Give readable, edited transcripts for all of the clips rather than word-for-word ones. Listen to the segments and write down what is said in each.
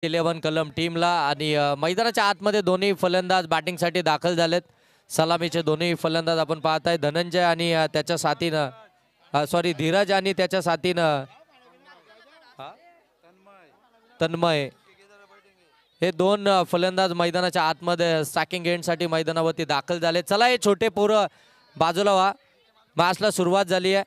11 कलम टीमला आणि मैदानाच्या आतमध्ये दोन्ही फलंदाज बॅटिंगसाठी दाखल झालेत. सलामीचे दोन्ही फलंदाज आपण पाहताय धनंजय आणि त्याच्या साथीनं सॉरी धीरज आणि त्याच्या साथीनं तन्मय हे दोन फलंदाज मैदानाच्या आतमध्ये स्टॅकिंग एंडसाठी मैदानावरती दाखल झाले. चला हे छोटे पोरं बाजूला व्हा, मॅचला सुरुवात झाली आहे.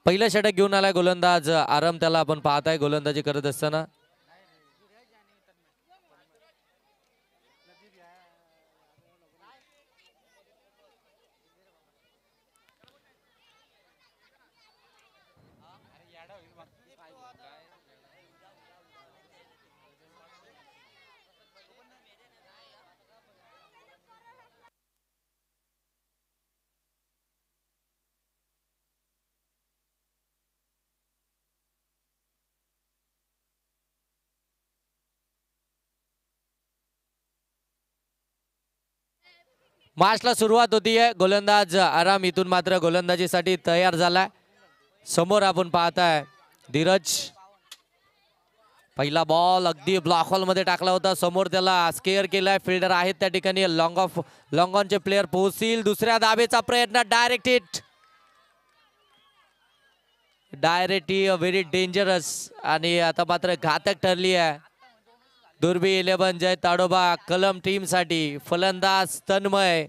पहिलं षटक घेऊन आलाय गोलंदाज आरम, त्याला आपण पाहताय गोलंदाजी करत असताना. मॅचला सुरुवात होतीये. गोलंदाज आराम इथून मात्र गोलंदाजीसाठी तयार झालाय. समोर आपण पाहताय धीरज. पहिला बॉल अगदी ब्लॉक हॉल मध्ये टाकला होता. समोर त्याला स्केअर केलाय. फिल्डर आहेत त्या ठिकाणी. लॉंग ऑनचे प्लेयर पोहोचतील. दुसऱ्या धावेचा प्रयत्न. Direct hit. डायरेक्ट ही व्हेरी डेंजरस आणि आता मात्र घातक ठरली आहे. दुर्बी 11 जय ताडोबा कलम टीम साठी फलंदाज तन्मय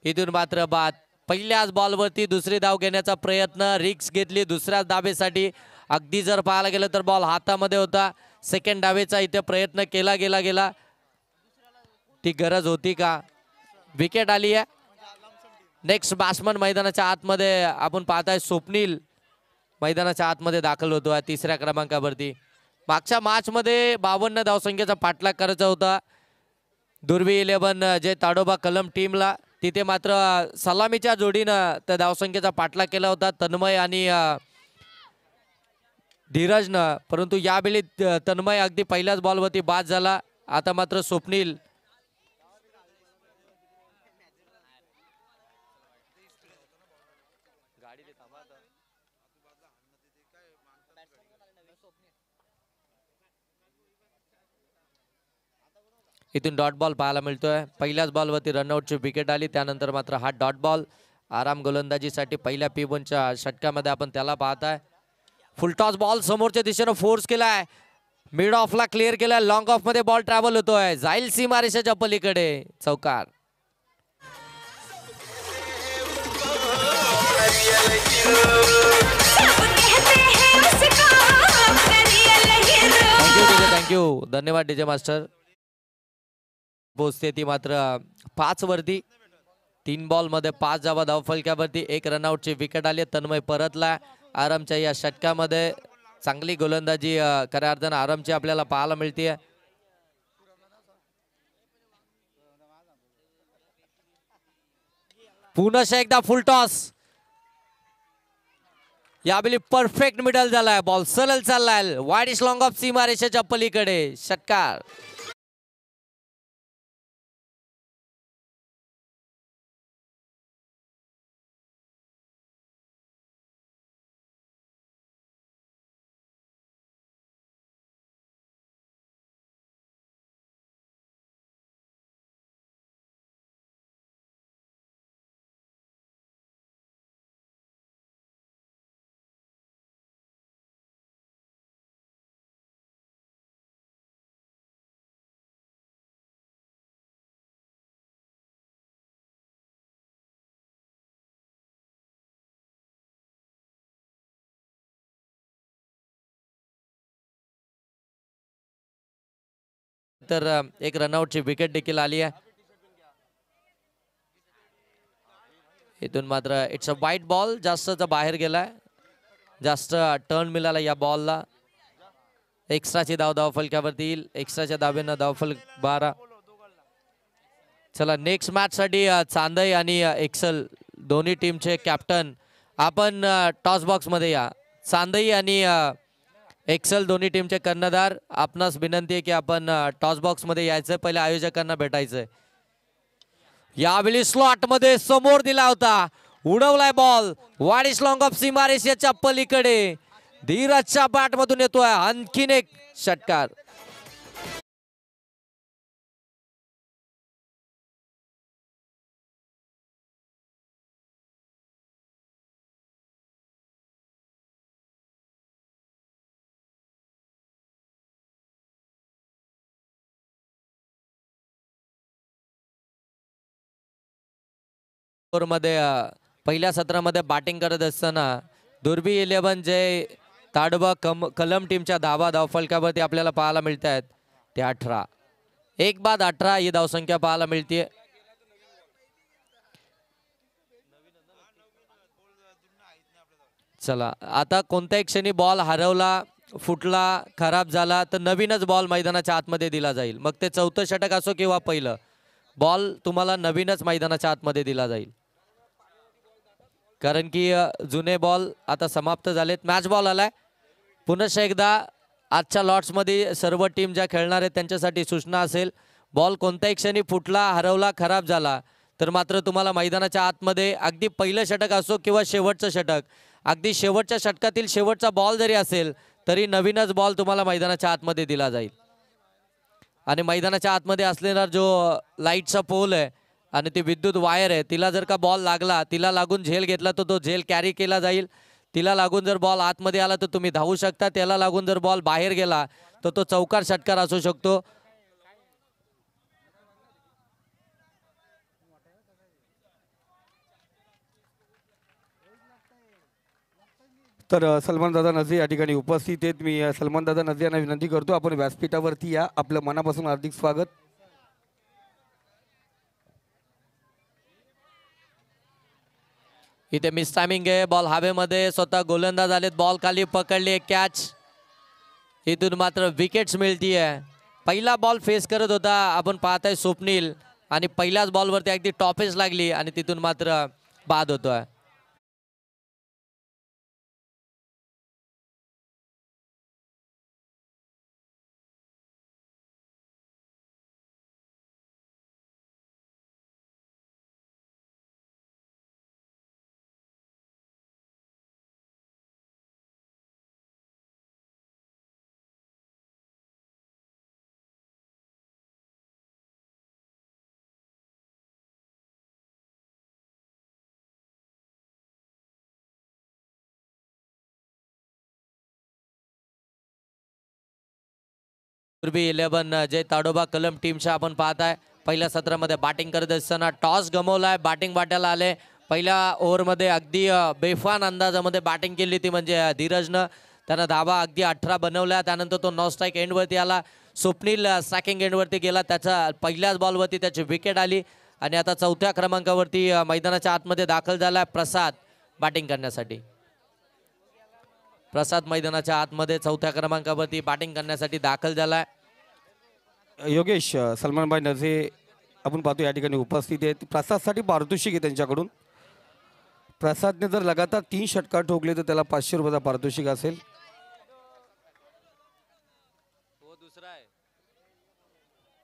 इथून मात्र बाद. पहिल्याच बॉलवरती दुसरी धाव घेण्याचा प्रयत्न. रिक्स घेतली दुसऱ्याच धावेसाठी. अगदी जर पाहायला गेलं तर बॉल हातामध्ये होता. सेकंड धावेचा इथे प्रयत्न केला गेला. ती गरज होती का? विकेट आली आहे. नेक्स्ट बॅट्समन मैदानाच्या आतमध्ये आपण पाहताय स्वप्नील मैदानाच्या आतमध्ये दाखल होतो आहे तिसऱ्या क्रमांकावरती. मागच्या मॅच मध्ये 52 धावसंख्येचा पाठलाग करायचा होता दुर्बी 11 जे ताडोबा कलम टीमला. तिथे मात्र सलामीच्या जोडीनं त्या धावसंख्येचा पाठलाग केला होता तन्मय आणि धीरजनं. परंतु यावेळी तन्मय अगदी पहिल्याच बॉलवरती बाद झाला. आता मात्र स्वप्नील इथून डॉट बॉल पाहायला मिळतोय. पहिल्याच बॉलवरती रनआउटची विकेट आली. त्यानंतर मात्र हा डॉट बॉल आराम गोलंदाजीसाठी पहिल्या P1च्या षटकामध्ये आपण त्याला पाहताय. फुलटॉस बॉल समोरच्या दिशेनं फोर्स केलाय. मिड ऑफला क्लिअर केलाय. लॉंग ऑफ मध्ये बॉल ट्रॅव्हल होतोय. जाईल सीमारेषेच्या पलीकडे. चौकार. थँक्यू धन्यवाद डीजे मास्टर. पोहोचते ती मात्र 5 वरती. 3 बॉल मध्ये 5 धावा धावफलक्यावरती. 1 रनआउटची विकेट आली. तन्मय परतला. आरामच्या या षटकामध्ये चांगली गोलंदाजी खऱ्या अर्थानं आरामची आपल्याला पाहायला मिळते. पुन्हा एकदा फुल टॉस. यावेळी परफेक्ट मिडल झालाय. बॉल सरळ चाललाय. वाईडिश लॉंग ऑफ सीमारेषेच्या पलीकडे. षटकार. तर 1 रनआउटची विकेट देखील आली आहे. इथून मात्र इट्स अ वाईट बॉल. जास्तचा बाहेर गेलाय. जास्त टर्न मिळाला या बॉलला. एक्स्ट्राची धाव फलक्यावरती येईल. एक्स्ट्राच्या धावेनं धावफलक 12. चला नेक्स्ट मॅच साठी चांदई आणि एक्सल दोन्ही टीमचे कॅप्टन आपण टॉस बॉक्स मध्ये या. चांदई आणि एक्सल दोन्ही टीमचे कर्णधार आपणास विनंती आहे की आपण टॉस बॉक्स मध्ये यायचं. पहिले आयोजकांना भेटायचंय. यावेळी स्लॉट मध्ये समोर दिला होता. उडवलाय बॉल वाडिश लॉंग ऑफ सीमारेषेच्या पलीकडे. धीरजच्या बॅट मधून येतोय आणखीन एक षटकार. मध्ये पहिल्या सत्रामध्ये बॅटिंग करत असताना दुर्बी 11 जय ताडोबा कलम टीमच्या धाव फलकावरती आपल्याला पाहायला मिळत आहेत ते 18. 1 बाद 18 ही धावसंख्या पाहायला मिळते. चला आता कोणत्याही क्षणी बॉल हरवला, फुटला, खराब झाला तर नवीनच बॉल मैदानाच्या आतमध्ये दिला जाईल. मग ते चौथं षटक असो किंवा पहिलं, बॉल तुम्हाला नवीनच मैदानाच्या आतमध्ये दिला जाईल. कारण की जुने बॉल आता समाप्त झालेत. मॅच बॉल आलाय. पुन्हा एकदा आजच्या लॉट्समध्ये सर्व टीम ज्या खेळणार आहेत त्यांच्यासाठी सूचना असेल, बॉल कोणत्याही क्षणी फुटला, हरवला, खराब झाला तर मात्र तुम्हाला मैदानाच्या आतमध्ये अगदी पहिलं षटक असो किंवा शेवटचं षटक, अगदी शेवटच्या षटकातील शेवटचा बॉल जरी असेल तरी नवीनच बॉल तुम्हाला मैदानाच्या आतमध्ये दिला जाईल. आणि मैदानाच्या आतमध्ये असलेला जो लाईटचा पोल आहे आणि ती विद्युत वायर आहे, तिला जर का बॉल लागला, तिला लागून झेल घेतला तर तो झेल कॅरी केला जाईल. तिला लागून जर बॉल आतमध्ये आला तर तुम्ही धावू शकता. त्याला लागून जर बॉल बाहेर गेला तर तो चौकार षटकार असू शकतो. तर सलमान दादा नझी या ठिकाणी उपस्थित आहेत. मी सलमान दादा नझी यांना विनंती करतो आपण व्यासपीठावरती या. आपलं मनापासून हार्दिक स्वागत. इथे मिस टायमिंग आहे. बॉल हवेमध्ये, स्वतः गोलंदाज आलेत, बॉल खाली पकडली, कॅच. इथून मात्र विकेट्स मिळतीये. पहिला बॉल फेस करत होता आपण पाहताय स्वप्नील आणि पहिल्याच बॉलवरती अगदी टॉपेज लागली आणि तिथून मात्र बाद होतोय. दुर्बी 11 जय ताडोबा कलम टीमच्या आपण पाहताय पहिल्या सत्रामध्ये बॅटिंग करत असताना टॉस गमावलाय. बॅटिंग वाटायला आले. पहिल्या ओव्हरमध्ये अगदी बेफान अंदाजामध्ये बॅटिंग केली ती म्हणजे धीरजनं. त्यानं धावा अगदी 18 बनवल्या. त्यानंतर तो नॉन स्ट्राईक एंडवरती आला. स्वप्नील स्ट्रायकिंग एंडवरती गेला. त्याचा पहिल्याच बॉलवरती त्याची विकेट आली आणि आता चौथ्या क्रमांकावरती मैदानाच्या आतमध्ये दाखल झाला प्रसाद बॅटिंग करण्यासाठी. प्रसाद मैदानाच्या आतमध्ये चौथ्या क्रमांकावरती बॅटिंग करण्यासाठी दाखल झालाय. योगेश सलमानभाई नझे आपण पाहतो या ठिकाणी उपस्थित आहेत. प्रसादसाठी पारितोषिक आहे त्यांच्याकडून. प्रसादने जर लगातार 3 षटकार ठोकले तर त्याला 500 रुपयाचा पारितोषिक असेल.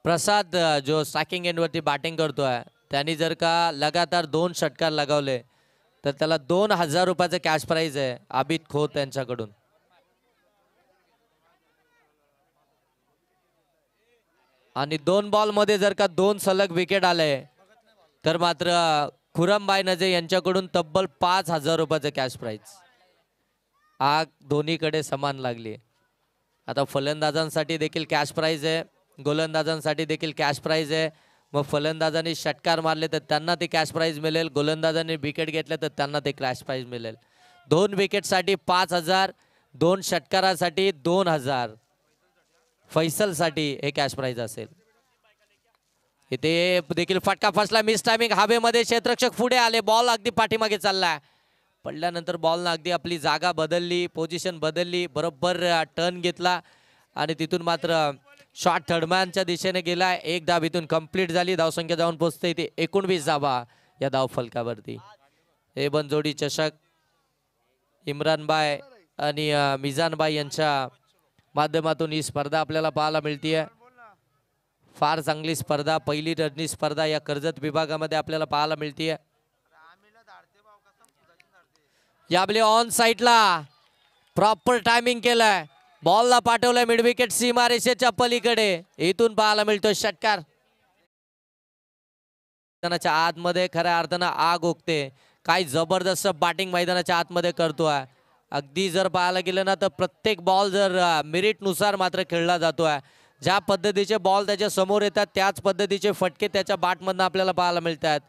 प्रसाद जो स्ट्रायकिंग एंडवरती बॅटिंग करतोय त्यांनी जर का लगातार 2 षटकार लगावले तर त्याला 2000 रुपयाचं कॅश प्राइज आहे आबिद खोत यांच्याकडून. आणि 2 बॉल मध्ये जर का 2 सलग विकेट आले तर मात्र खुरमबाई नजे यांच्याकडून तब्बल 5000 रुपयाचं कॅश प्राइज. आग दोन्हीकडे समान लागली. आता फलंदाजांसाठी देखील कॅश प्राइज आहे, गोलंदाजांसाठी देखील कॅश प्राइज आहे. मग फलंदाजांनी षटकार मारले तर त्यांना ते कॅश प्राइज मिळेल, गोलंदाजांनी विकेट घेतले तर त्यांना ते कॅश प्राइज मिळेल. 2 विकेटसाठी 5000, 2 षटकारासाठी 2000, फैसलसाठी हे कॅश प्राइज असेल. इथे देखील फटका फसला. मिस टायमिंग हवेमध्ये, क्षेत्ररक्षक पुढे आले, बॉल अगदी पाठीमागे चाललाय. पडल्यानंतर बॉलनं अगदी आपली जागा बदलली, पोझिशन बदलली, बरोबर टर्न घेतला आणि तिथून मात्र शॉट थर्डमॅनच्या दिशेने गेलाय. 1 धाव इथून कंप्लीट झाली. धावसंख्या जाऊन पोहोचते इथे 19 धावा या धाव फलकावरती. हे बनजोडी चषक इम्रानबाई आणि मिजानबाई यांच्या माध्यमातून ही स्पर्धा आपल्याला पाहायला मिळतीये. फार चांगली स्पर्धा, पहिली रजनी स्पर्धा या कर्जत विभागामध्ये आपल्याला पाहायला मिळतीये. याबले ऑन साईडला प्रॉपर टायमिंग केलाय, बॉलला पाठवलाय मिड विकेट सीमारेषेच्या पलीकडे. इथून पाहायला मिळतोय षटकार. मैदानाच्या आतमध्ये खऱ्या अर्थानं आग ओकते. काय जबरदस्त बॅटिंग मैदानाच्या आतमध्ये करतोय. अगदी जर पाहायला गेलं ना तर प्रत्येक बॉल जर मेरिट नुसार मात्र खेळला जातोय. ज्या पद्धतीचे बॉल त्याच्या समोर येतात त्याच पद्धतीचे फटके त्याच्या बॅटमधनं आपल्याला पाहायला मिळतात.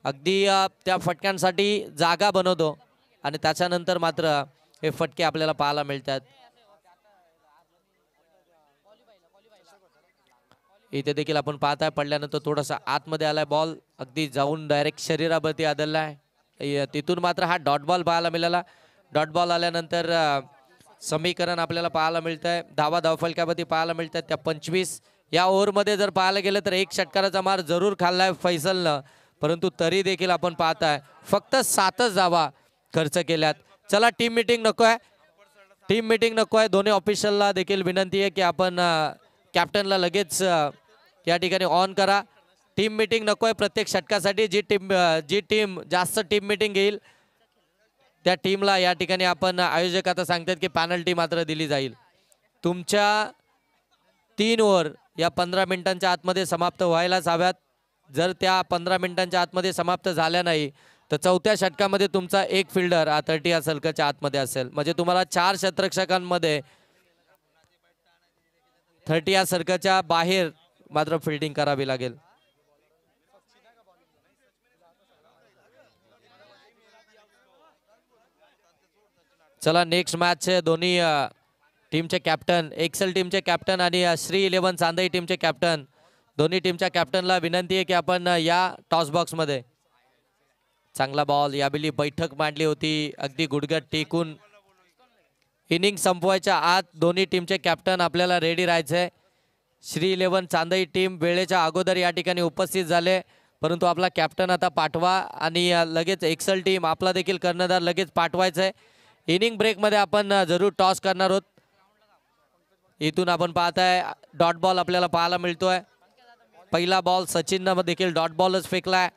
अगदी त्या फटक्यांसाठी जागा बनवतो आणि त्याच्यानंतर मात्र हे फटके आपल्याला पाहायला मिळतात. इथे देखील आपण पाहताय पडल्यानंतर थोडासा आतमध्ये आलाय बॉल, अगदी जाऊन डायरेक्ट शरीरावरती आदळलाय. तिथून मात्र हा डॉट बॉल पाहायला मिळाला. डॉट बॉल आल्यानंतर समीकरण आपल्याला पाहायला मिळतंय. धावफलकावरती पाहायला मिळतात त्या 25. या ओव्हरमध्ये जर पाहायला गेलं तर एक षटकाराचा मार जरूर खाल्लाय फैसलनं, परंतु तरी देखील आपण पाहताय फक्त 7च धावा खर्च केल्यात. चला टीम मीटिंग नकोय, टीम मीटिंग नकोय. दोन्ही ऑफिशियलला देखील विनंती आहे की आपण कॅप्टनला लगेच या ठिकाणी ऑन करा. टीम मीटिंग नकोय प्रत्येक षटकासाठी. जी टीम जास्त टीम मीटिंग घेईल त्या टीमला या ठिकाणी आपण आयोजक आता सांगतात की पॅनल्टी मात्र दिली जाईल. तुमच्या 3 ओव्हर या 15 मिनिटांच्या आतमध्ये समाप्त व्हायलाच हव्यात. जर त्या 15 मिनिटांच्या आतमध्ये समाप्त झाल्या नाही तर चौथ्या षटकामध्ये तुमचा एक फिल्डर 30 या सर्कलच्या आतमध्ये असेल. म्हणजे तुम्हाला 4 षटरक्षकांमध्ये 30 या सर्कलच्या बाहेर मात्र फिल्डिंग करावी लागेल. चला नेक्स्ट मॅच दोन्ही टीमचे कॅप्टन, एक्सेल टीमचे कॅप्टन आणि श्री 11 चांदई टीमचे कॅप्टन, दोन्ही टीमच्या कॅप्टनला विनंती आहे की आपण या टॉस बॉक्समध्ये चांगला बॉल यावेळी बैठक मांडली होती. अगदी गुडघ्यात टेकून इनिंग संपवायच्या आत दोन्ही टीमचे कॅप्टन आपल्याला रेडी राहायचंय. श्री 11 चांदई टीम वेळेच्या अगोदर या ठिकाणी उपस्थित झाले, परंतु आपला कॅप्टन आता पाठवा आणि लगेच एक्सेल टीम आपला देखील कर्णधार लगेच पाठवायचा आहे. इनिंग ब्रेकमध्ये आपण जरूर टॉस करणार आहोत. इथून आपण पाहताय डॉट बॉल आपल्याला पाहायला मिळतोय. पहिला बॉल सचिननं देखील डॉट बॉलच फेकलाय.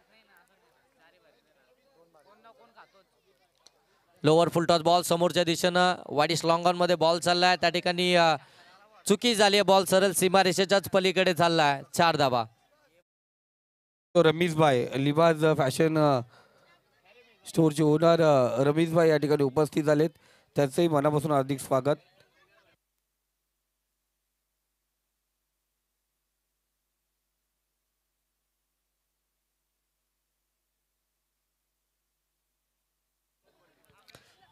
लोअर फुल टॉस बॉल समोरच्या दिशेनं वाईडिश लॉंग ऑन मध्ये बॉल चाललाय. त्या ठिकाणी चुकी झाली आहे, बॉल सरळ सीमारेषेच्याच पलीकडे चाललाय. 4 धावा. रमेशभाई लिबाज फॅशन स्टोरचे ओनर रमेशभाई या ठिकाणी उपस्थित झालेत, त्यांचंही मनापासून हार्दिक स्वागत.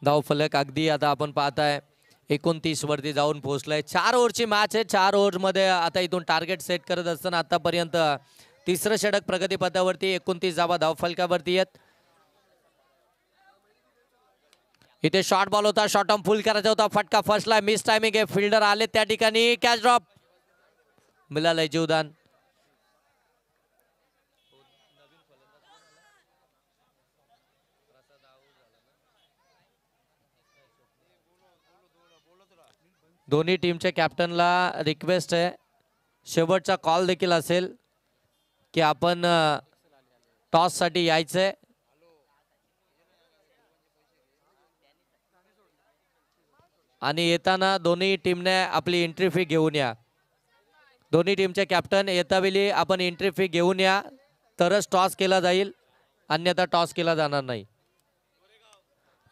धावफलक अगदी आता आपण पाहताय 29 वरती जाऊन पोहोचलाय. 4 ओव्हरची मॅच आहे. 4 ओव्हरमध्ये आता इथून टार्गेट सेट करत असताना आतापर्यंत तिसरं षटक प्रगतीपथावरती 29 धावा धावफलकावरती आहेत. इथे शॉर्ट बॉल होता, शॉर्ट ऑन फुल करायचा होता, फटका फर्स्टला मिस टायमिंग आहे. फिल्डर आले त्या ठिकाणी, कॅच ड्रॉप मिळालंय जीवदान. दोन्ही टीमच्या कॅप्टनला रिक्वेस्ट आहे, शेवटचा कॉल देखील असेल की आपण टॉस साठी यायचंय. आणि येताना दोन्ही टीमने आपली एंट्री फी घेऊन या. दोन्ही टीमचे कॅप्टन येतावेळी आपण एंट्री फी घेऊन या, तरच टॉस केला जाईल, अन्यथा टॉस केला जाणार नाही.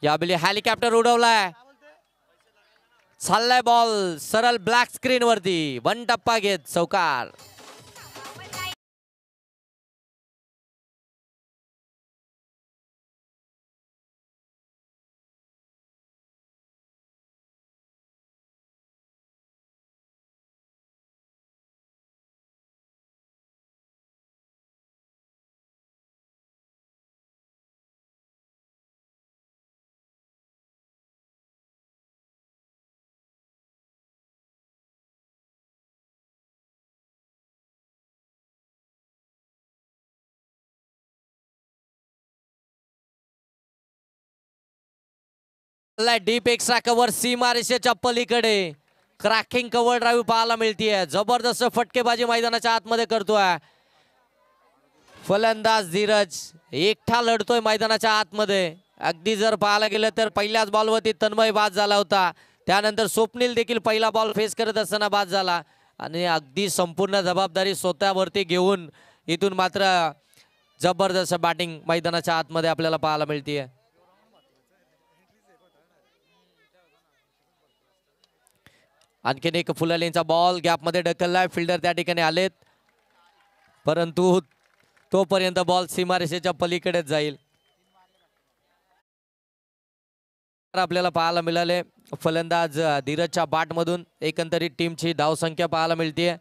यावेळी हेलिकॉप्टर उडवलाय, चाललाय बॉल सरळ ब्लॅक स्क्रीन वरती, 1 टप्पा घेत चौकार. डीप एक्स्ट्रा कव्हर सीमारेषेच्या पलीकडे क्रॅकिंग कव्हर ड्राईव्ह पाहायला मिळतीये. जबरदस्त फटकेबाजी मैदानाच्या आतमध्ये करतोय फलंदाज धीरज, एकटा लढतोय मैदानाच्या आतमध्ये. अगदी जर पाहायला गेलं तर पहिल्याच बॉलवरती तन्मय बाद झाला होता. त्यानंतर स्वप्नील देखील पहिला बॉल फेस करत असताना बाद झाला आणि अगदी संपूर्ण जबाबदारी स्वतःवरती घेऊन इथून मात्र जबरदस्त बॅटिंग मैदानाच्या आतमध्ये आपल्याला पाहायला मिळते. आणखीन एक फुलालींचा बॉल गॅपमध्ये ढकललाय. फिल्डर त्या ठिकाणी आलेत, परंतु तोपर्यंत बॉल सीमारेषेच्या पलीकडेच जाईल. आपल्याला पाहायला मिळाले फलंदाज धीरजच्या बॅटमधून एकंदरीत टीमची धावसंख्या पाहायला मिळते.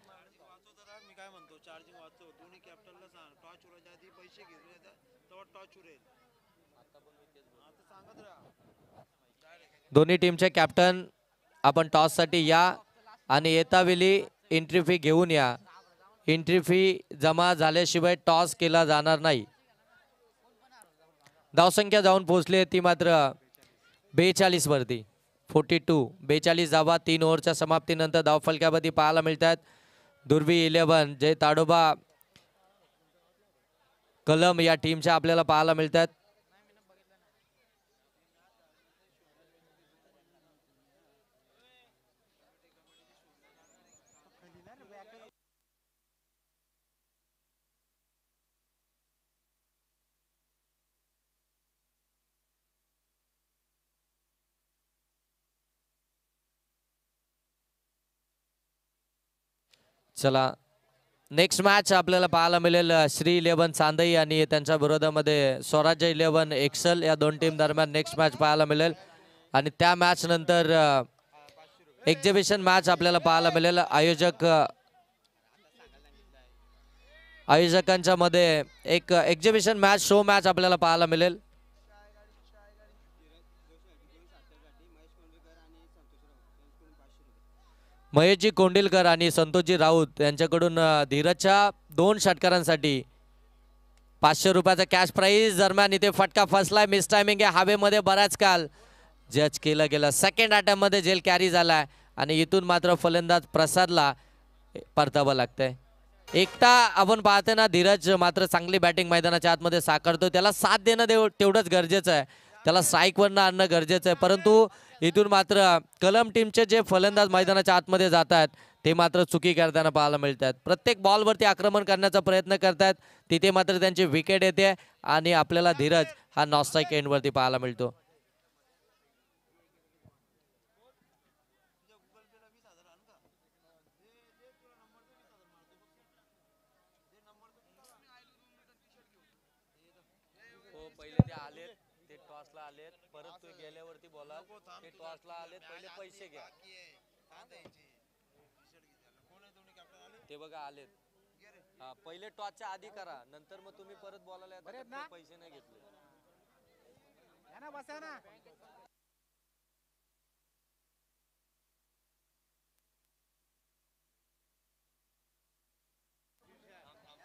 दोन्ही टीमचे कॅप्टन आपण टॉस साठी या आणि येता वेळी एंट्री फी घेऊन या. एंट्री फी जमा झाल्याशिवाय टॉस केला जाणार नाही. धावसंख्या जाऊन पोहोचली ती मात्र 42 वरती. 42 42 धावा 3 ओव्हरच्या समाप्तीनंतर धावफलकावरती पाहायला मिळतात. दुर्बी 11 जय ताडोबा कलम या टीमच्या आपल्याला पाहायला मिळतात. चला नेक्स्ट मॅच आपल्याला पाहायला मिळेल श्री 11 चांदई आणि त्यांच्या विरोधामध्ये स्वराज्य 11 एक्सेल या दोन टीम दरम्यान नेक्स्ट मॅच पाहायला मिळेल. आणि त्या मॅच नंतर एक्झिबिशन मॅच आपल्याला पाहायला मिळेल. आयोजकांच्या मध्ये एक एक्झिबिशन मॅच शो मॅच आपल्याला पाहायला मिळेल. महेशजी कोंडिलकर आणि संतोषजी राऊत यांच्याकडून धीरजच्या 2 षटकारांसाठी 500 रुपयाचा कॅश प्राइज. दरम्यान इथे फटका फसलाय. मिस टायमिंग आहे. हवेमध्ये बराच काल जज केला गेला. सेकंड अटेम्प्ट मध्ये जेल कॅरी झालाय आणि इथून मात्र फलंदाज प्रसादला परतावं लागतंय. एकटा आपण पाहतो ना धीरज मात्र चांगली बॅटिंग मैदानाच्या आतमध्ये साकारतो. त्याला साथ देणं तेवढंच गरजेचं आहे. त्याला स्ट्राईकवरनं आणणं गरजेचं आहे. परंतु इथून मात्र कलम टीमचे जे फलंदाज मैदानाच्या आतमध्ये जातात ते मात्र चुकी करताना पाहायला मिळतात. प्रत्येक बॉलवरती आक्रमण करण्याचा प्रयत्न करतात. तिथे मात्र त्यांची विकेट येते आणि आपल्याला धीरज हा नॉनस्ट्राईक एंडवरती पाहायला मिळतो. पहिले ते आलेत, ते टॉसला आलेत, परत तू गेल्यावरती बोला ते टॉसला आलेत, पहिले पैसे घ्या. ते बघा आलेत. हा पहिले टॉसच्या आधी करा, नंतर मग तुम्ही परत बोलायला येतात. पैसे नाही घेतले.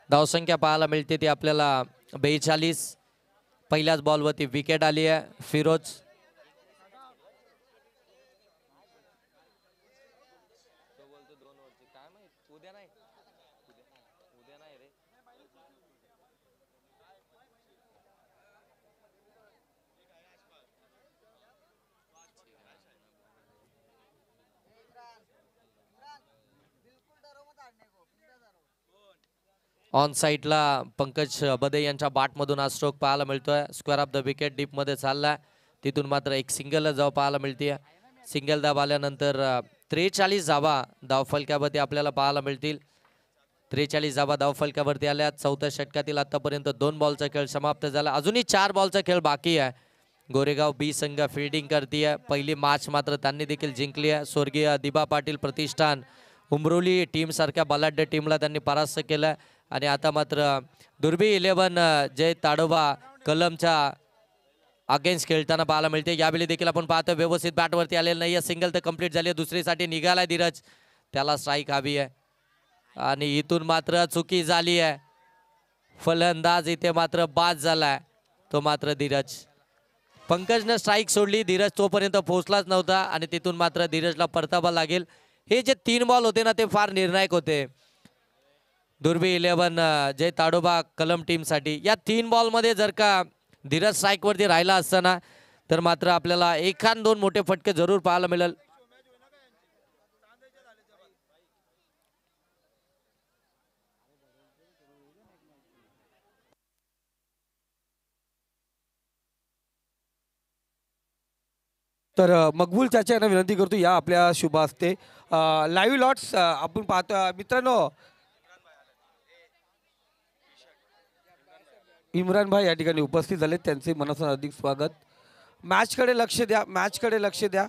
धावसंख्या पाहायला मिळते ती आपल्याला 42. पहिल्याच बॉलवरती विकेट आली आहे. फिरोज ऑन साईडला पंकज बदे यांच्या बॅटमधून हा स्ट्रोक पाहायला मिळतोय. Square of the wicket deep मध्ये चाललाय. तिथून मात्र एक सिंगल जाव पाहायला मिळते. सिंगल धाव आल्यानंतर 43 धावा धावफलकावरती आपल्याला पाहायला मिळतील. 43 धावा धावफलकावरती आल्या. 4थ्या षटकातील आतापर्यंत 2 बॉलचा खेळ समाप्त झाला. अजूनही 4 बॉलचा खेळ बाकी आहे. गोरेगाव बी संघ फिल्डिंग करते. पहिली मॅच मात्र त्यांनी देखील जिंकली आहे. स्वर्गीय दिबा पाटील प्रतिष्ठान उमरोली टीम सारख्या बलाढ्य टीमला त्यांनी परास्त केलं आणि आता मात्र दुर्बी 11 जय ताडोबा कलमच्या अगेन्स्ट खेळताना पाहायला मिळते. यावेळी देखील आपण पाहतो व्यवस्थित बॅटवरती आलेलं नाही. सिंगल तर कंप्लीट झाली. दुसरीसाठी निघालाय धीरज. त्याला स्ट्राईक हवी आहे आणि इथून मात्र चुकी झाली आहे. फलंदाज इथे मात्र बाद झालाय तो मात्र धीरज. पंकजनं स्ट्राईक सोडली. धीरज तोपर्यंत पोहोचलाच नव्हता आणि तिथून मात्र धीरजला परतावा लागेल. हे जे 3 बॉल होते ना ते फार निर्णायक होते दुर्बी 11 जय ताडोबा कलम टीमसाठी. या 3 बॉलमध्ये जर का धीरज स्ट्राईकवरती राहिला असताना तर मात्र आपल्याला एखाद दोन मोठे फटके जरूर पाहायला मिळेल. तर मकबूल चाचा यांना विनंती करतो या आपल्या शुभ हस्ते लाईव्ह लॉट्स आपण पाहतो मित्रांनो. इम्रान भाई या ठिकाणी उपस्थित झाले, त्यांचे मनापासून अधिक स्वागत. मॅचकडे लक्ष द्या, मॅचकडे लक्ष द्या.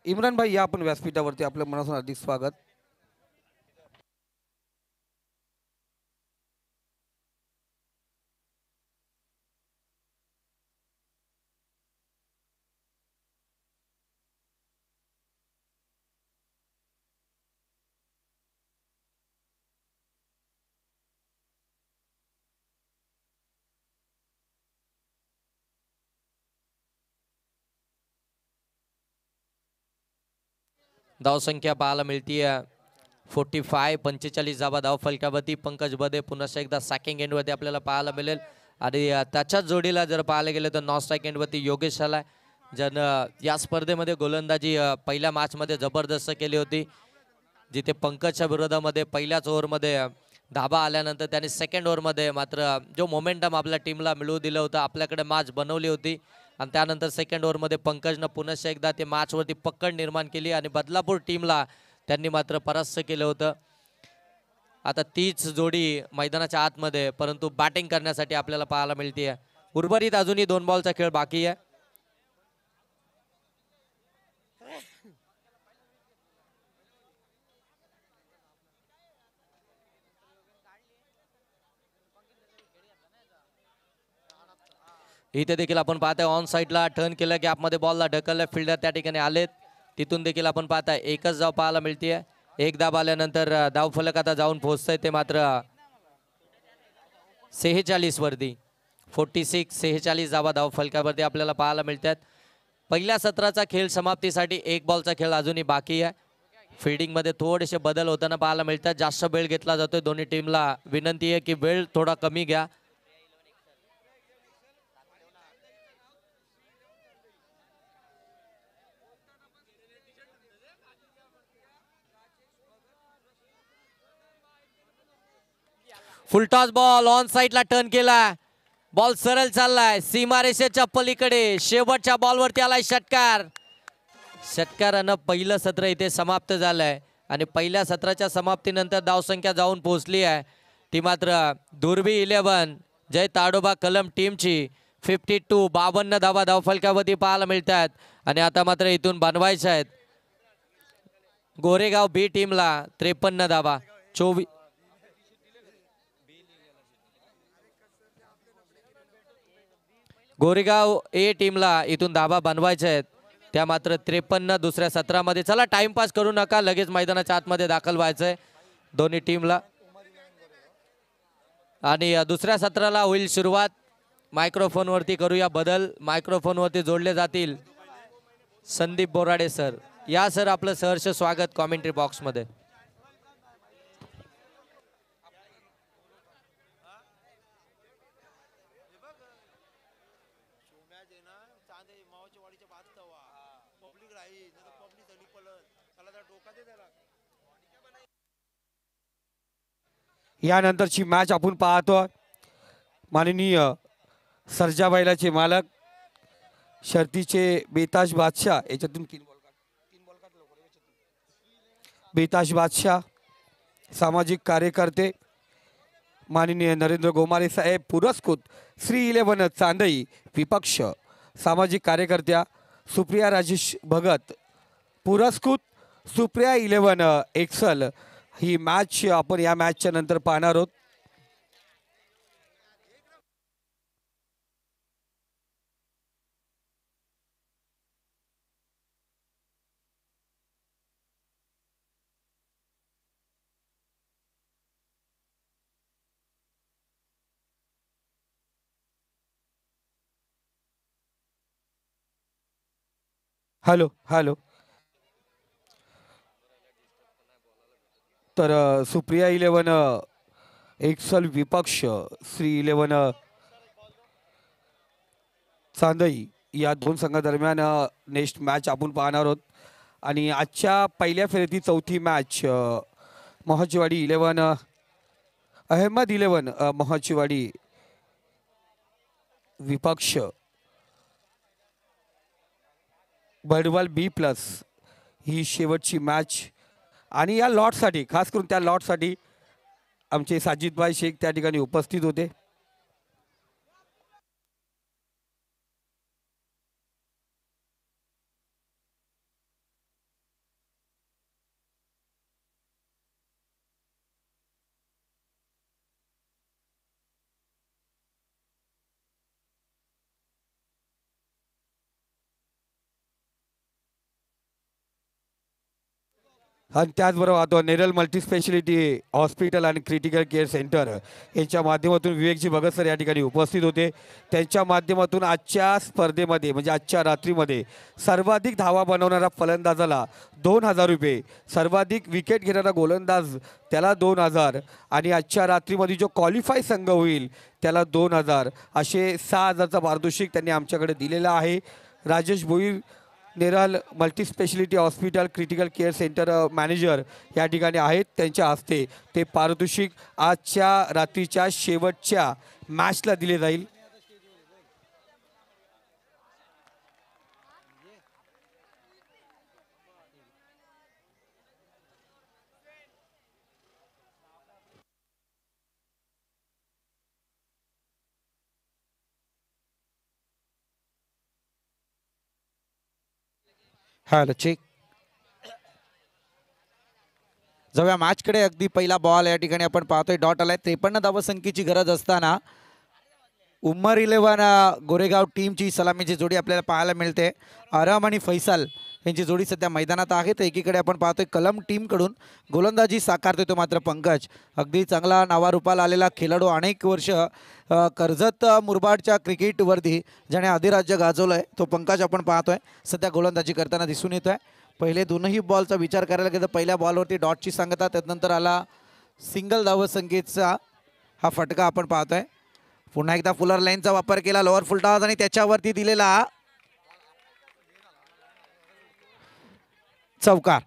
इम्रान भाई या आपण व्यासपीठावरती, आपल्या मनापासून अधिक स्वागत. धावसंख्या पाहायला मिळतीये 45. 45 धावा धाव फलकावरती. पंकज बदे पुन्हा एकदा सॅकिंग एंडवरती आपल्याला पाहायला मिळेल आणि त्याच्याच जोडीला जर पाहायला गेलं तर नॉन स्ट्राईक एंडवरती योगेश आलाय, ज्यानं या स्पर्धेमध्ये गोलंदाजी पहिल्या मॅचमध्ये जबरदस्त केली होती, जिथे पंकजच्या विरोधामध्ये पहिल्याच ओव्हरमध्ये धाबा आल्यानंतर त्याने सेकंड ओव्हरमध्ये मात्र जो मोमेंटम आपल्या टीमला मिळवू दिलं होतं, आपल्याकडे मॅच बनवली होती आणि त्यानंतर सेकंड ओव्हरमध्ये पंकजनं पुन्हा एकदा ते मॅचवरती पकड निर्माण केली आणि बदलापूर टीमला त्यांनी मात्र परास्त केलं होतं. आता तीच जोडी मैदानाच्या आतमध्ये, परंतु बॅटिंग करण्यासाठी आपल्याला पाहायला मिळते. उर्वरित अजूनही 2 बॉलचा खेळ बाकी आहे. इथे देखील आपण पाहताय ऑन साईडला टर्न केलं, गॅपमध्ये बॉलला ढकललं, फिल्डर त्या ठिकाणी आलेत, तिथून देखील आपण पाहताय एकच धाव पाहायला मिळते. एक धाव आल्यानंतर धाव फलक आता जाऊन पोहोचतंय ते मात्र 46 वरती. 46 46 धावा धाव फलकावरती आपल्याला पाहायला मिळतात. पहिल्या सत्राचा खेळ समाप्तीसाठी 1 बॉलचा खेळ अजूनही बाकी आहे. फिल्डिंग मध्ये थोडेसे बदल होताना पाहायला मिळतात. जास्त वेळ घेतला जातोय, दोन्ही टीमला विनंती आहे की वेळ थोडा कमी घ्या. फुलटॉस बॉल ऑन साईडला टर्न केला, बॉल सरळ चाललाय सीमारेषेच्या पलीकडे. शेवटच्या बॉलवरती आलाय षटकार. षटकारानं पहिलं सत्र इथे समाप्त झालंय आणि पहिल्या सत्राच्या समाप्तीनंतर धावसंख्या जाऊन पोहोचली आहे ती मात्र दुर्बी 11 जय ताडोबा कलम टीमची 52. 52 धावा धावफलकावरती पाहायला मिळतात आणि आता मात्र इथून बनवायच्या आहेत गोरेगाव बी टीमला 53 धावा. 24 गोरेगाव ए टीमला इथून धावा बनवायच्या आहेत, त्या मात्र 53 दुसऱ्या सत्रामध्ये. चला टाइमपास करू नका, लगेच मैदानाच्या आतमध्ये दाखल व्हायचंय दोन्ही टीमला. आणि दुसऱ्या सत्राला होईल सुरुवात. मायक्रोफोन वरती करूया बदल, मायक्रोफोन वरती जोडले जातील संदीप बोराडे सर. या सर, आपलं सहर्ष स्वागत कॉमेंट्री बॉक्स मध्ये. यानंतरची मॅच आपण पाहतो. माननीय सर्जा बैलाचे मालक, शर्तीचे बेताज बादशाह, याच्यातून 3 बॉल बेताज बादशाह, सामाजिक कार्यकर्ते माननीय नरेंद्र गोमारे साहेब पुरस्कृत श्री 11 चांदई विपक्ष सामाजिक कार्यकर्त्या सुप्रिया राजेश भगत पुरस्कृत सुप्रिया 11 एक्सल. ही मॅच आपण या मॅचच्या नंतर पाहणार आहोत. Hello hello. तर सुप्रिया 11 एक्सल विपक्ष श्री 11 चांदई या दोन संघादरम्यान नेक्स्ट मॅच आपण पाहणार आहोत. आणि आजच्या पहिल्या फेरीतील चौथी मॅच मोहाचीवाडी 11 अहमद 11 मोहाचीवाडी विपक्ष बडवाल B+ ही शेवटची मॅच. आणि या लॉटसाठी खास करून त्या लॉटसाठी आमचे साजिदभाई शेख त्या ठिकाणी उपस्थित होते. आणि त्याचबरोबर आता नेरल मल्टीस्पेशालिटी हॉस्पिटल आणि क्रिटिकल केअर सेंटर यांच्या माध्यमातून विवेकजी भगत सर या ठिकाणी उपस्थित होते. त्यांच्या माध्यमातून आजच्या स्पर्धेमध्ये म्हणजे आजच्या रात्रीमध्ये सर्वाधिक धावा बनवणारा फलंदाजाला 2,000 रुपये, सर्वाधिक विकेट घेणारा गोलंदाज त्याला 2,000 आणि आजच्या रात्रीमध्ये जो क्वालिफाय संघ होईल त्याला 2,000 असे 6,000चा पारितोषिक त्यांनी आमच्याकडे दिलेला आहे. Rajesh Bhoir Neral multispeciality hospital critical care centre manager या ठिकाणी आहेत. त्यांच्या हस्ते ते पारितोषिक आजच्या रात्रीच्या शेवटच्या मॅचला दिले जाईल. Hello check. जाऊया मॅचकडे. अगदी पहिला बॉल या ठिकाणी आपण पाहतोय. डॉट आलाय. 53 धावसंख्येची गरज असताना उमर 11 गोरेगाव टीमची सलामीची जोडी आपल्याला पाहायला मिळते. आराम आणि फैसल यांची जोडी सध्या मैदानात आहे. तर एकीकडे आपण पाहतोय कलम टीमकडून गोलंदाजी साकारतोय तो मात्र पंकज. अगदी चांगला नावारूपाला आलेला खेळाडू. अनेक वर्ष कर्जत मुरबाडच्या क्रिकेटवरती ज्याने अधिराज्य गाजवलंय तो पंकज आपण पाहतोय सध्या गोलंदाजी करताना दिसून येतोय. पहिले दोनही बॉलचा विचार करायला गेलं तर पहिल्या बॉलवरती डॉटची सांगता, त्यानंतर आला सिंगल धावसंख्येचा हा फटका आपण पाहतोय. पुन्हा एकदा फुलर लाईनचा वापर केला. लोअर फुलटॉस आणि त्याच्यावरती दिलेला चौकार.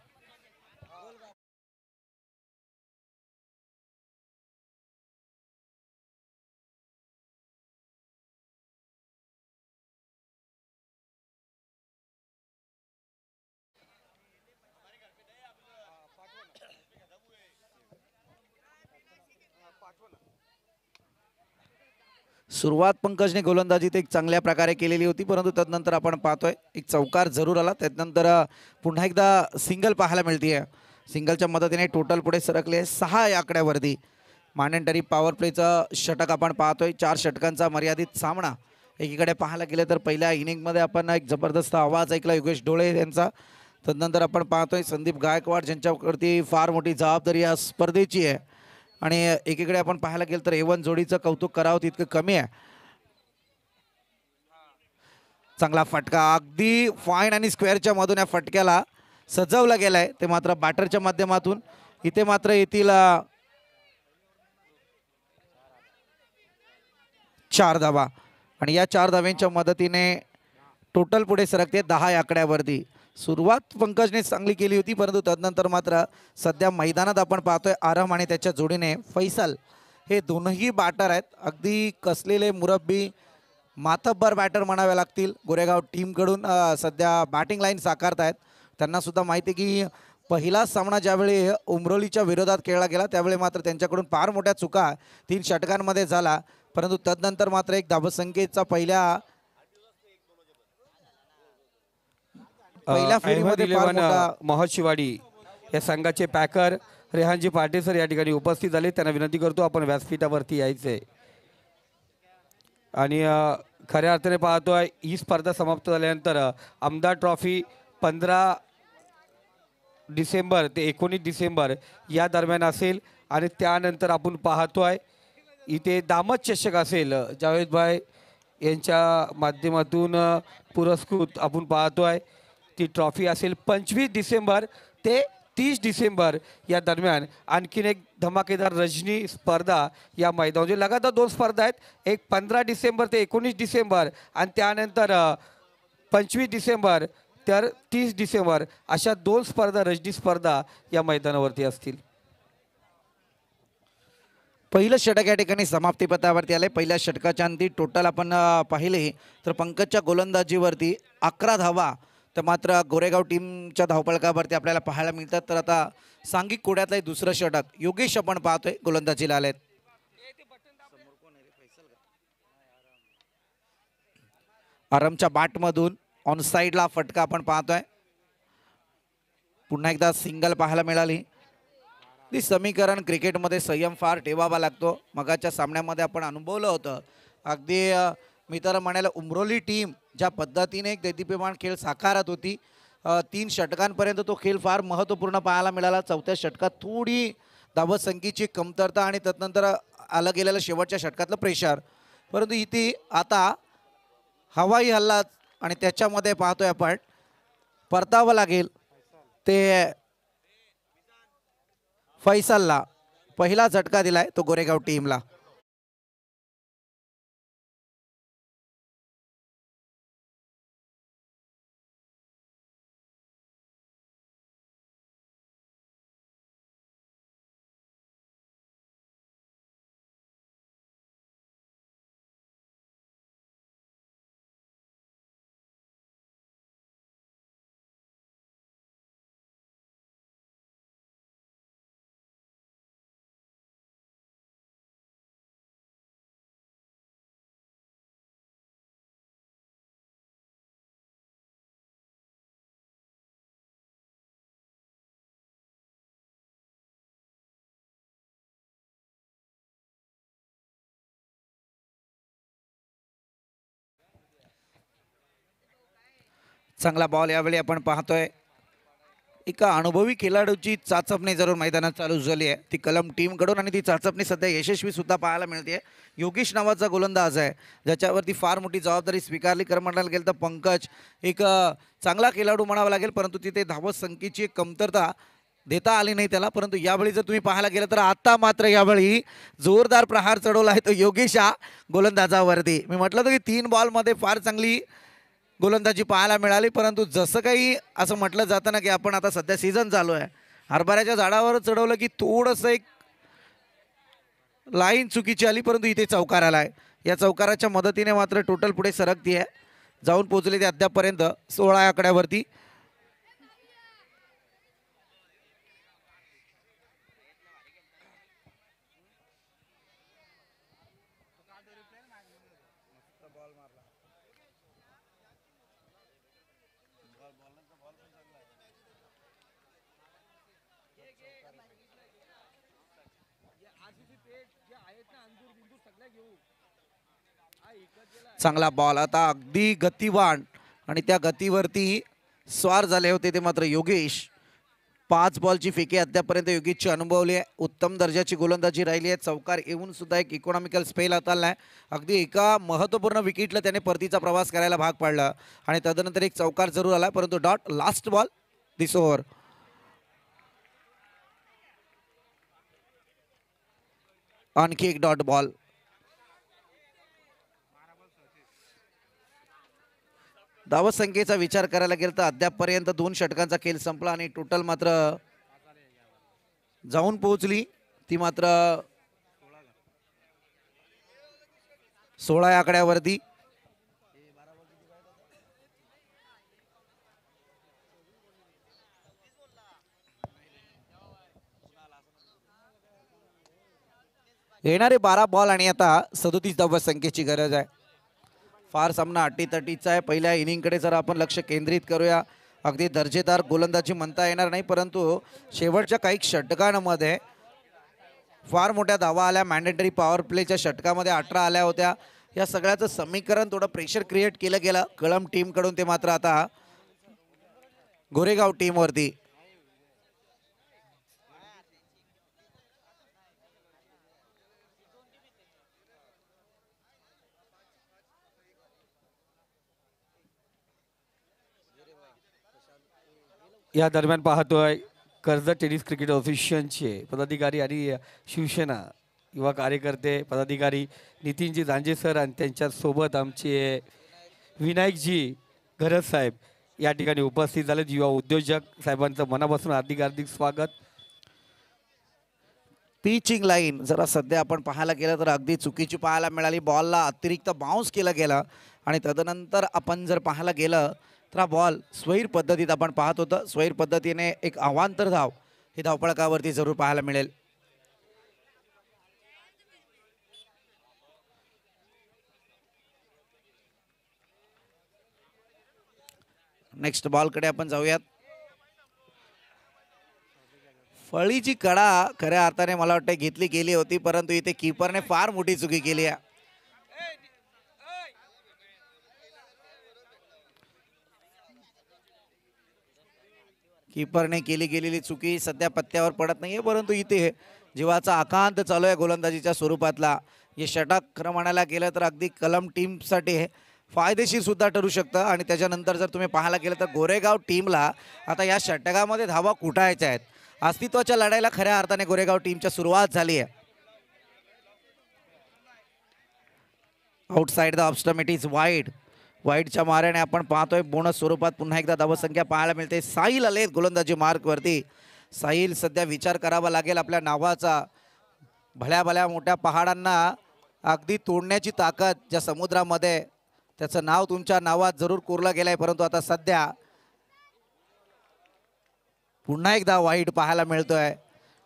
सुरुवात पंकजने गोलंदाजीत एक चांगल्या प्रकारे केलेली होती, परंतु त्यानंतर आपण पाहतोय एक चौकार जरूर आला. त्यानंतर पुन्हा एकदा सिंगल पाहायला मिळते. सिंगलच्या मदतीने टोटल पुढे सरकले 6 या आकड्यावरती. मॅन्डेटरी पॉवर प्लेचं षटक आपण पाहतोय. 4 षटकांचा मर्यादित सामना. एकीकडे पाहायला गेलं तर पहिल्या इनिंगमध्ये आपण एक जबरदस्त आवाज ऐकला योगेश डोळे यांचा. त्यानंतर आपण पाहतोय संदीप गायकवाड ज्यांच्यावरती फार मोठी जबाबदारी या स्पर्धेची आहे. आणि एकीकडे आपण पाहायला गेलं तर A1 जोडीचं कौतुक करावं तितकं कमी आहे. चांगला फटका अगदी फाईन आणि स्क्वेअरच्या मधून या फटक्याला सजवला गेलाय. ते मात्र बॅटरच्या माध्यमातून इथे मात्र येतील 4 धावा आणि या 4 धाव्यांच्या मदतीने टोटल पुढे सरकते 10 या आकड्यावरती. सुरुवात पंकजने चांगली केली होती, परंतु त्यानंतर मात्र सध्या मैदानात आपण पाहतोय आराम आणि त्याच्या जोडीने फैसल हे दोनही बॅटर आहेत. अगदी कसलेले मुरब्बी मातब्बर बॅटर म्हणावे लागतील. गोरेगाव टीमकडून सध्या बॅटिंग लाईन साकारतायत. त्यांना सुद्धा माहिती की पहिला सामना ज्यावेळी उमरोलीच्या विरोधात खेळला गेला त्यावेळी मात्र त्यांच्याकडून फार मोठ्या चुका 3 षटकांमध्ये झाला, परंतु त्यानंतर मात्र एक धावसंख्येचा पहिल्या फेरीमध्ये मोहाचीवाडी या संघाचे पॅकर रेहानजी पाटे सर या ठिकाणी उपस्थित झाले. त्यांना विनंती करतो आपण व्यासपीठावरती यायचंय. आणि खऱ्या अर्थाने पाहतोय ही स्पर्धा समाप्त झाल्यानंतर आमदार ट्रॉफी 15 डिसेंबर ते 19 डिसेंबर या दरम्यान असेल. आणि त्यानंतर आपण पाहतोय इथे दामद चषक असेल. जावेदभाई यांच्या माध्यमातून पुरस्कृत आपण पाहतोय ती ट्रॉफी असेल 25 डिसेंबर ते 30 डिसेंबर या दरम्यान आणखीन एक धमाकेदार रजनी स्पर्धा या मैदानावर, म्हणजे लगातार 2 स्पर्धा आहेत. एक 15 डिसेंबर ते 19 डिसेंबर आणि त्यानंतर 25 डिसेंबर तर 30 डिसेंबर अशा 2 स्पर्धा, रजनी स्पर्धा या मैदानावरती असतील. पहिलं षटक या ठिकाणी समाप्ती पथावरती आले. पहिल्या षटकाच्या अंती टोटल आपण पाहिले तर पंकजच्या गोलंदाजीवरती 11 धावा तर मात्र गोरेगाव टीमच्या धावपळकावरती आपल्याला पाहायला मिळतात. तर आता सांघिक कोड्यातलं दुसरं षटक योगेश आपण पाहतोय गोलंदाजीला आलेत. आरमच्या बॅटमधून ऑन साईडला फटका आपण पाहतोय. पुन्हा एकदा सिंगल पाहायला मिळाली. ती समीकरण क्रिकेटमध्ये संयम फार ठेवावा लागतो. मगाच्या सामन्यामध्ये आपण अनुभवलं होतं. अगदी मी तर म्हणायला उमरोली टीम ज्या पद्धतीने एक दैदिप्यमान खेळ साकारत होती, 3 षटकांपर्यंत तो खेळ फार महत्त्वपूर्ण पाहायला मिळाला. चौथ्या षटकात थोडी धावसंख्येची कमतरता आणि त्यानंतर आलं गेलेलं शेवटच्या षटकातलं प्रेशर. परंतु इथे आता हवाई हल्ला आणि त्याच्यामध्ये पाहतोय आपण परतावं लागेल ते फैसलला. पहिला झटका दिलाय तो गोरेगाव टीमला. चांगला बॉल यावेळी आपण पाहतोय. एका अनुभवी खेळाडूची चाचपणी जरूर मैदानात चालू झाली आहे ती कलम टीमकडून आणि ती चाचपणी सध्या यशस्वी सुद्धा पाहायला मिळते. योगेश नावाचा गोलंदाज आहे ज्याच्यावरती फार मोठी जबाबदारी स्वीकारली. खरं म्हणायला गेलं तर पंकज एक चांगला खेळाडू म्हणावा लागेल, परंतु तिथे धावत संख्येची एक कमतरता देता आली नाही त्याला. परंतु यावेळी जर तुम्ही पाहायला गेलं तर आता मात्र यावेळी जोरदार प्रहार चढवला आहे तो योगेश गोलंदाजावरती. मी म्हटलं होतं की 3 बॉलमध्ये फार चांगली गोलंदाजी पाहायला मिळाली. परंतु जसं काही असं म्हटलं जातं ना की आपण आता सध्या सीझन चालू आहे, हरभऱ्याच्या झाडावर चढवलं की थोडंसं एक लाईन चुकीची आली, परंतु इथे चौकार आला आहे. या चौकाराच्या मदतीने मात्र टोटल पुढे सरकती आहे. जाऊन पोहोचले ते अद्यापपर्यंत 16 आकड्यावरती. चांगला बॉल आता अगदी गतिवान आणि त्या गतीवरती स्वार झाले होते ते मात्र योगेश. 5 बॉलची फेकी अद्यापर्यंत योगेशची अनुभवली आहे. उत्तम दर्जाची गोलंदाजी राहिली आहे. चौकार येऊन सुद्धा एक इकॉनॉमिकल स्पेल हाताळला आहे. अगदी एका महत्त्वपूर्ण विकेटला त्याने परतीचा प्रवास करायला भाग पाडला आणि तदनंतर एक चौकार जरूर आला, परंतु डॉट लास्ट बॉल दिस ओव्हर. आणखी एक डॉट बॉल. धावसंख्येचा विचार करायला गेला तर अद्यापपर्यंत 2 षटकांचा खेळ संपला आणि टोटल मात्र जाऊन पोहोचली ती मात्र 16 आकड्यावरती. येणारे 12 बॉल आणि आता 37 धावसंख्येची गरज आहे. फार सामना अटीतटीचा आहे. पहिल्या इनिंगकडे जर आपण लक्ष केंद्रित करूया, अगदी दर्जेदार गोलंदाजी म्हणता येणार नाही, परंतु शेवटच्या काही षटकांमध्ये फार मोठ्या धावा आल्या. मॅन्डेटरी पॉवर प्लेच्या षटकामध्ये 18 आल्या होत्या. या सगळ्याचं समीकरण थोडं प्रेशर क्रिएट केलं गेलं कळम टीमकडून, ते मात्र आता गोरेगाव टीमवरती. या दरम्यान पाहतोय कर्जत टेनिस क्रिकेट असोसिएशनचे पदाधिकारी आणि शिवसेना युवा कार्यकर्ते पदाधिकारी नितीनजी दांजे सर आणि त्यांच्यासोबत आमचे विनायकजी घरत साहेब या ठिकाणी उपस्थित झालेत. युवा उद्योजक साहेबांचं मनापासून हार्दिक हार्दिक स्वागत. पिचिंग लाईन जरा सध्या आपण पाहायला गेलं तर अगदी चुकीची पाहायला मिळाली. बॉलला अतिरिक्त बाउन्स केलं गेलं आणि तदनंतर आपण जर पाहायला गेलं तर हा बॉल स्वैर पद्धतीत आपण पाहत होतं. स्वैर पद्धतीने एक अवांतर धाव ही धावफलकावरती जरूर पाहायला मिळेल. नेक्स्ट बॉलकडे आपण जाऊयात. फळीची कडा खऱ्या अर्थाने मला वाटतं घेतली गेली होती, परंतु इथे कीपरने फार मोठी चुकी केली आहे. कीपरने केली गेलेली चुकी सध्या पत्त्यावर पडत नाहीये, परंतु इथे जीवाचा आकांत चालू आहे गोलंदाजीच्या स्वरूपातला. हे षटक खरं म्हणायला गेलं तर अगदी कलम टीमसाठी फायदेशीर सुद्धा ठरू शकतं. आणि त्याच्यानंतर जर तुम्ही पाहायला गेलं तर गोरेगाव टीमला आता या षटकामध्ये धावा कुटायच्या आहेत. अस्तित्वाच्या लढाईला खऱ्या अर्थाने गोरेगाव टीमच्या सुरुवात झाली आहे. Outside the off stump it is wide. वाईडच्या माऱ्याने आपण पाहतोय बोनस स्वरूपात पुन्हा एकदा धावसंख्या पाहायला मिळते. साहिल आले गोलंदाजी मार्कवरती. साहिल सध्या विचार करावा लागेल आपल्या नावाचा. भल्या भल्या मोठ्या पहाडांना अगदी तोडण्याची ताकद ज्या समुद्रामध्ये, त्याचं नाव तुमच्या नावात जरूर कोरलं गेलंय, परंतु आता सध्या पुन्हा एकदा वाईड पाहायला मिळतोय.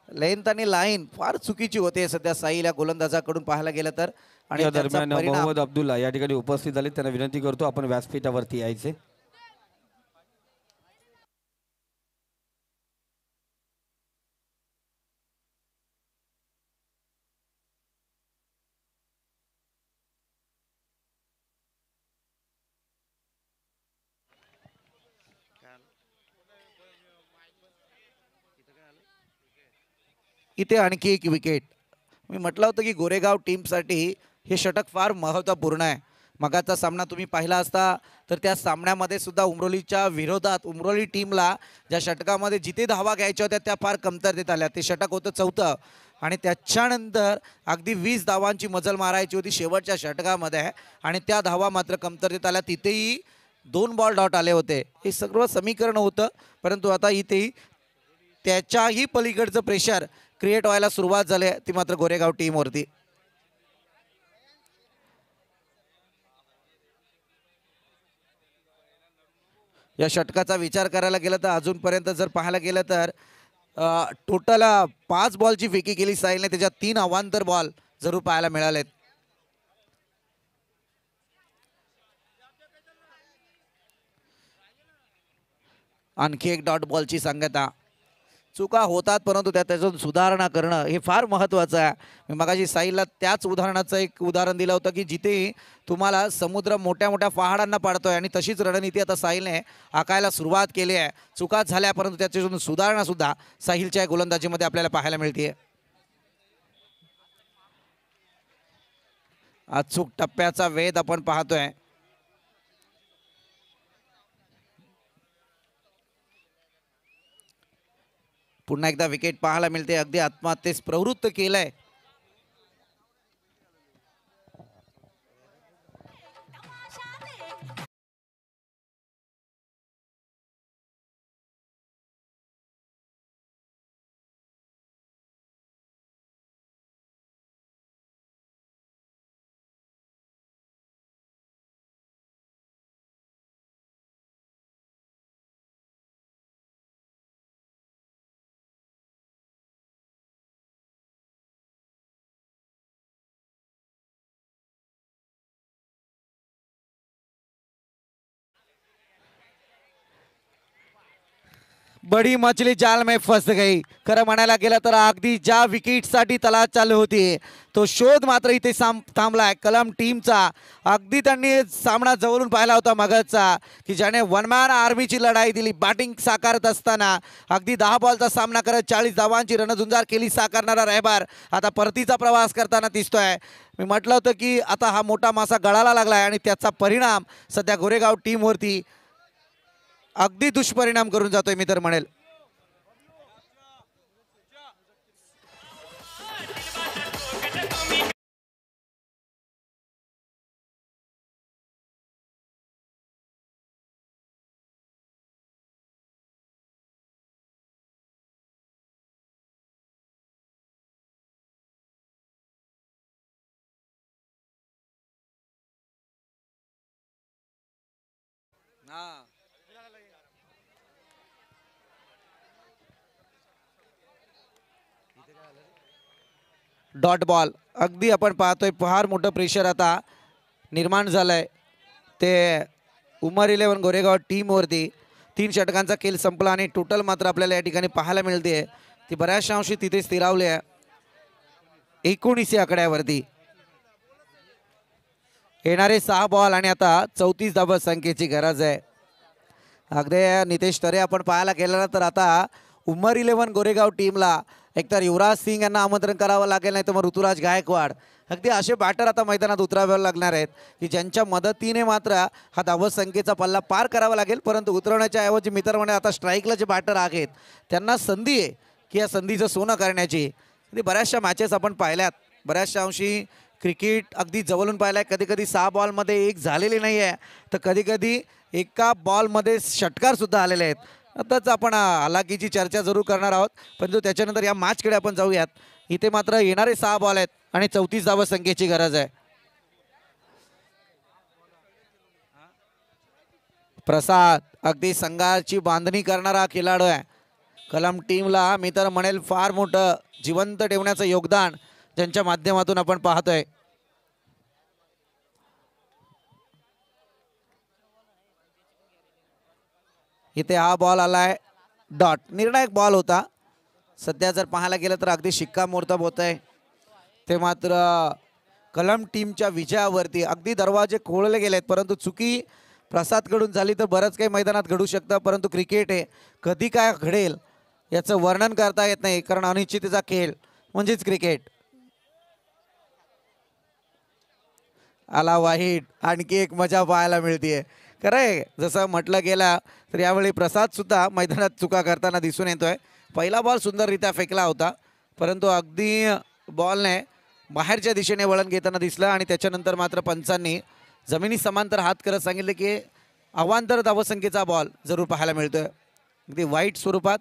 लेंथ आणि लाईन फार चुकीची होते सध्या साहिल या गोलंदाजाकडून पाहायला गेलं तर. आणि या त्याचा दरम्यान परिणाम मोहम्मद अब्दुल्ला या ठिकाणी उपस्थित झाले. त्यांना विनंती करतो आपण व्यासपीठावरती यायचे. इथे आणखी एक विकेट. मी म्हटलं होतं की गोरेगाव टीमसाठी हे षटक फार महत्त्वपूर्ण आहे. मगाचा सामना तुम्ही पाहिला असता तर त्या सामन्यामध्ये सुद्धा उमरोलीच्या विरोधात उमरोली टीमला ज्या षटकामध्ये जिथे धावा घ्यायच्या होत्या त्या फार कमतरतेत आल्या. ते षटक होतं 4थं आणि त्याच्यानंतर अगदी 20 धावांची मजल मारायची होती शेवटच्या षटकामध्ये आणि त्या धावा मात्र कमतरतेत आल्या. तिथेही 2 बॉल डॉट आले होते. हे सगळं समीकरण होतं, परंतु आता इथेही त्याच्याही पलीकडचं प्रेशर क्रिएट व्हायला सुरुवात झाली ती मात्र गोरेगाव टीमवरती. या षटकाचा विचार करायला गेला तर अजूनपर्यंत जर पाहायला गेलं तर टोटल 5 बॉलची फेकी केली साहिलने. त्याच्यात 3 अवांतर बॉल जरूर पाहायला मिळालेत. आणखी एक डॉट बॉलची सांगता. चुका होतात परंतु त्यातून सुधारणा करणं हे फार महत्त्वाचं आहे. मी मगाशी साहिलला त्याच उदाहरणाचं एक उदाहरण दिलं होतं की जिथे तुम्हाला समुद्र मोठ्या मोठ्या पहाडांना पाडतोय आणि तशीच रणनीती आता साहिलने आखायला सुरुवात केली आहे. चुका झाल्या परंतु त्याच्यातून सुधारणा सुद्धा साहिलच्या गोलंदाजीमध्ये आपल्याला पाहायला मिळते. अचूक टप्प्याचा वेध आपण पाहतोय. पुन्हा एकदा विकेट पाहायला मिळते. अगदी आत्महत्येस प्रवृत्त केलंय. बडी मछली जाल में फस गई. खरं म्हणायला गेलं तर अगदी ज्या विकेटसाठी तलाश चालू होती तो शोध मात्र इथे थांबलाय कलम टीमचा. अगदी त्यांनी सामना जवळून पाहिला होता मगजचा की ज्याने वन मॅन आर्मीची लढाई दिली. बॅटिंग साकारत असताना अगदी 10 बॉलचा सामना करत 40 धावांची रणझुंजार केली साकारणारा रहबार आता परतीचा प्रवास करताना दिसतोय. मी म्हटलं होतं की आता हा मोठा मासा गळाला लागलाय आणि त्याचा परिणाम सध्या गोरेगाव टीमवरती अगदी दुष्परिणाम करून जातोय मी तर म्हणेल. डॉट बॉल अगदी आपण पाहतोय फार मोठं प्रेशर आता निर्माण झालंय ते उमर 11 गोरेगाव टीमवरती. 3 षटकांचा खेळ संपला आणि टोटल मात्र आपल्याला या ठिकाणी पाहायला मिळते ती बऱ्याचशा अंशी तिथे स्थिरावली आहे 19 आकड्यावरती. येणारे 6 बॉल आणि आता 34 धावा संख्येची गरज आहे. अगदी नितेश तरे आपण पाहायला गेलं तर आता उमर 11 गोरेगाव टीमला एकतर युवराज सिंग यांना आमंत्रण करावं लागेल, नाही तर मग ऋतुराज गायकवाड अगदी असे बॅटर आता मैदानात उतरावे लागणार आहेत की ज्यांच्या मदतीने मात्र हा धावसंख्येचा पल्ला पार करावा लागेल. परंतु उतरवण्याच्या ऐवजी मित्र म्हणे आता स्ट्राईकला जे बॅटर आहेत त्यांना संधी आहे की या संधीचं सोनं करण्याची. बऱ्याचशा मॅचेस आपण पाहिल्यात, बऱ्याचशा अंशी क्रिकेट अगदी जवळून पाहिलं आहे. कधी कधी 6 बॉलमध्ये एक झालेली नाही आहे, तर कधी कधी एका बॉलमध्ये षटकारसुद्धा आलेले आहेत. आताच आपण हालाकीची चर्चा जरूर करणार आहोत, परंतु त्याच्यानंतर या मॅचकडे आपण जाऊयात. इथे मात्र येणारे 6 बॉल आहेत आणि 34 धावा संख्येची गरज आहे. प्रसाद अगदी संघाची बांधणी करणारा खेळाडू आहे. कलम टीमला मी तर म्हणेल फार मोठं जिवंत ठेवण्याचं योगदान ज्यांच्या माध्यमातून आपण पाहतोय. इथे हा बॉल आलाय डॉट, निर्णायक बॉल होता. सध्या जर पाहायला गेलं तर अगदी शिक्कामोर्तब होत आहे. ते मात्र कलम टीमच्या विजयावरती अगदी दरवाजे खोळले गेलेत, परंतु चुकी प्रसादकडून झाली तर बरंच काही मैदानात घडू शकतं. परंतु क्रिकेट आहे, कधी काय घडेल याचं वर्णन करता येत नाही, कारण अनिश्चिततेचा खेळ म्हणजेच क्रिकेट. आला वाईट, आणखी एक मजा पाहायला मिळते. खरंय जसं म्हटलं गेलं तर यावेळी प्रसाद सुद्धा मैदानात चुका करताना दिसून येतोय. पहिला बॉल सुंदररित्या फेकला होता, परंतु अगदी बॉलने बाहेरच्या दिशेने वळण घेताना दिसलं आणि त्याच्यानंतर मात्र पंचांनी जमिनी समांतर हात करत सांगितले की अवांतर धावसंख्येचा बॉल जरूर पाहायला मिळतोय अगदी वाईट स्वरूपात.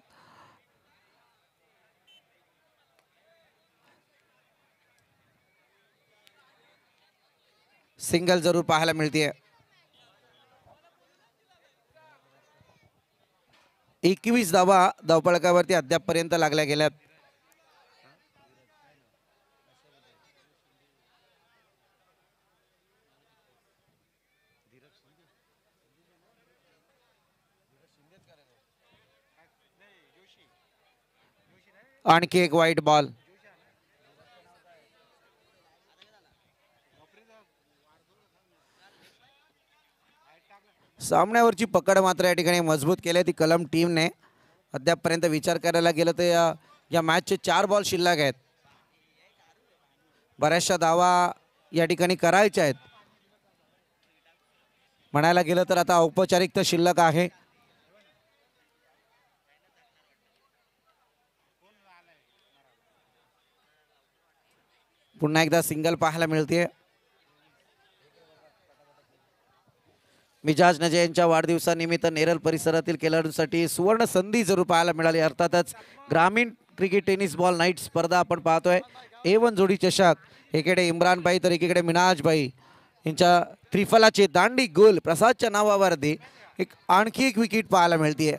सिंगल जरूर पाहायला मिळते. 21 धावा धावफलकावरती अद्यापपर्यंत लागल्या गेल्यात. आणखी एक वाईट बॉल. सामन्यावरची पकड मात्र या ठिकाणी मजबूत केली ती कलम टीमने. अद्यापपर्यंत विचार करायला गेलं तर या मॅचचे 4 बॉल शिल्लक आहेत. बऱ्याचशा धावा या ठिकाणी करायच्या आहेत. म्हणायला गेलं तर आता औपचारिकता शिल्लक आहे. पुन्हा एकदा सिंगल पाहायला मिळते. मिजाज नजे यांच्या वाढदिवसानिमित्त नेरळ परिसरातील खेळाडूंसाठी सुवर्ण संधी जरूर पाहायला मिळाली. अर्थातच ग्रामीण क्रिकेट टेनिस बॉल नाईट स्पर्धा आपण पाहतोय. A1 जोडी चषक, एकीकडे इम्रान भाई तर एकीकडे मिनाज भाई यांच्या त्रिफलाचे दांडी गोल प्रसादच्या नावावरती आणखी एक विकेट पाहायला मिळते.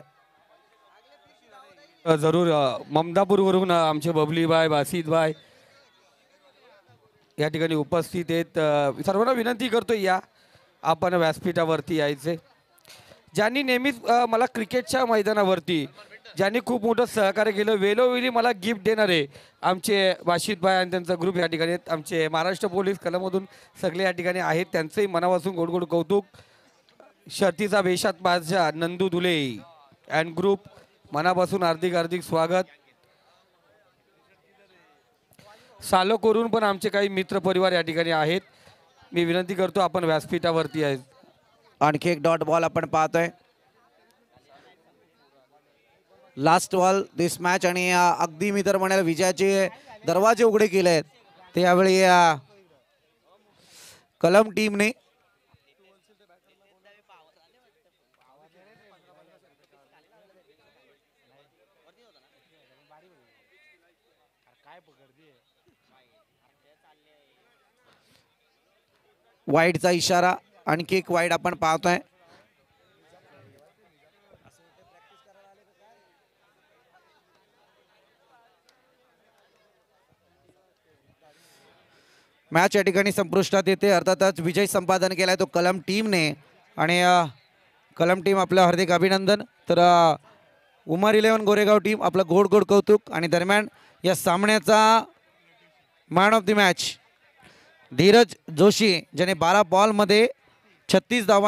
जरूर ममदापूरवरून आमचे बबली भाई, बासित भाई या ठिकाणी उपस्थित आहेत. सर्वांना विनंती करतोय या आपण व्यासपीठावरती यायचे. ज्यांनी नेहमीच मला क्रिकेटच्या मैदानावरती ज्यांनी खूप मोठं सहकार्य केलं, वेळोवेळी मला गिफ्ट देणारे आमचे बाशित भाई आणि त्यांचा ग्रुप या ठिकाणी आहेत. आमचे महाराष्ट्र पोलीस कलममधून सगळे या ठिकाणी आहेत. त्यांचंही मनापासून गोड गोड कौतुक. शर्तीचा वेशात बादशाह नंदू धुले अँड ग्रुप मनापासून हार्दिक हार्दिक स्वागत. सालो करून पण आमचे काही मित्र परिवार या ठिकाणी आहेत. मी विनंती करतो आपण व्यासपीठावरती आहे. आणखी एक डॉट बॉल आपण पाहतोय. लास्ट बॉल दिस मॅच आणि अगदी मी तर म्हणाल विजयाचे दरवाजे उघडे केले आहेत ते यावेळी कलम टीमने. वाईडचा इशारा, आणखी एक वाईड आपण पाहतोय. मॅच या ठिकाणी संपुष्टात येते. अर्थातच विजय संपादन केलाय तो कलम टीमने आणि कलम टीम आपलं हार्दिक अभिनंदन. तर उमर 11 गोरेगाव टीम आपलं गोड गोड कौतुक. आणि दरम्यान या सामन्याचा man of the match Dheeraj Joshi ज्याने 12 बॉलमध्ये 36 धावा